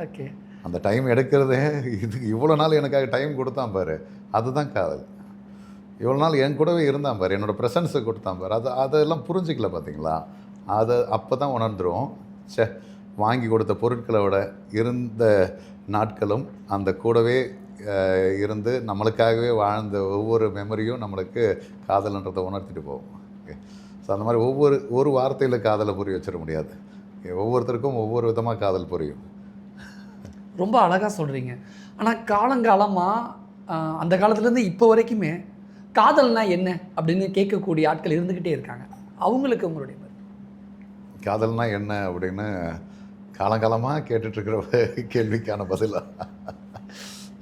Okay. அந்த time எடுக்கிறதே இது இவ்வளோ நாள் எனக்காக டைம் கொடுத்தான் பாரு, அதுதான் காதல். இவ்வளோ நாள் என் கூடவே இருந்தான் பாரு, என்னோடய ப்ரெசன்ஸை கொடுத்தான் பாரு, அதெல்லாம் புரிஞ்சிக்கல பார்த்தீங்களா? அதை அப்போ தான் உணர்ந்துரும். சே, வாங்கி கொடுத்த பொருட்களை விட இருந்த நாட்களும் அந்த கூடவே இருந்து நம்மளுக்காகவே வாழ்ந்த ஒவ்வொரு மெமரியும் நம்மளுக்கு காதல்ன்றதை உணர்த்திட்டு போகும். ஓகே. ஸோ அந்த மாதிரி ஒரு வார்த்தையில் காதலை புரிய வச்சிட முடியாது. ஒவ்வொருத்தருக்கும் ஒவ்வொரு விதமாக காதல் புரியும். ரொம்ப அழகாக சொல்கிறீங்க. ஆனால் காலங்காலமாக அந்த காலத்துலேருந்து இப்போ வரைக்குமே காதல்னா என்ன அப்படின்னு கேட்கக்கூடிய ஆட்கள் இருந்துக்கிட்டே இருக்காங்க. அவங்களுக்கு உங்களுடைய காதல்னா என்ன அப்படின்னு காலங்காலமாக கேட்டுட்ருக்கிற கேள்விக்கான பதிலாக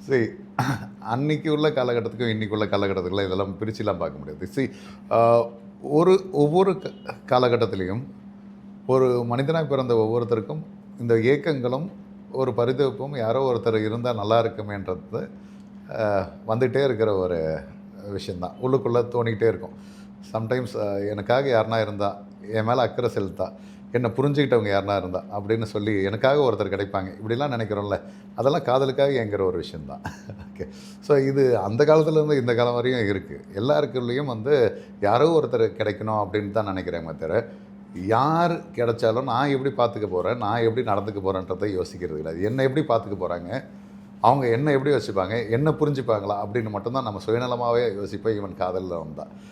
சரி, அன்றைக்கி உள்ள காலகட்டத்துக்கும் இன்றைக்கி உள்ள காலகட்டத்துக்குள்ள இதெல்லாம் பிரிச்சுலாம் பார்க்க முடியாது. சரி, ஒவ்வொரு காலகட்டத்திலையும் ஒரு மனிதனாக பிறந்த ஒவ்வொருத்தருக்கும் இந்த ஏக்கங்களும் ஒரு பரிதவிப்பும் யாரோ ஒருத்தர் இருந்தால் நல்லா இருக்குமேன்றது வந்துகிட்டே இருக்கிற ஒரு விஷயந்தான். உள்ளுக்குள்ளே தோணிக்கிட்டே இருக்கும். சம்டைம்ஸ் எனக்காக யாருனா இருந்தால், என் மேலே அக்கறை செலுத்தா, என்னை புரிஞ்சுக்கிட்டவங்க யாருனா இருந்தா அப்படின்னு சொல்லி எனக்காக ஒருத்தர் கிடைப்பாங்க, இப்படிலாம் நினைக்கிறோம்ல, அதெல்லாம் காதலுக்காக ஏங்குற ஒரு விஷயந்தான். ஓகே. ஸோ இது அந்த காலத்துலேருந்து இந்த காலம் வரையும் இருக்குது. எல்லாருக்குள்ளேயும் யாரோ ஒருத்தர் கிடைக்கணும் அப்படின்னு தான் நினைக்கிறேங்க. தவிர யார் கிடைச்சாலும் நான் எப்படி பார்த்துக்க போகிறேன், நான் எப்படி நடந்துக்க போகிறேன்றதை யோசிக்கிறது கிடையாது. என்னை எப்படி பார்த்துக்க போகிறாங்க, அவங்க என்ன எப்படி வச்சுப்பாங்க, என்ன புரிஞ்சுப்பாங்களா அப்படின்னு மட்டும்தான் நம்ம சுயநலமாகவே யோசிப்போம். ஈவன் காதலில் வந்தால்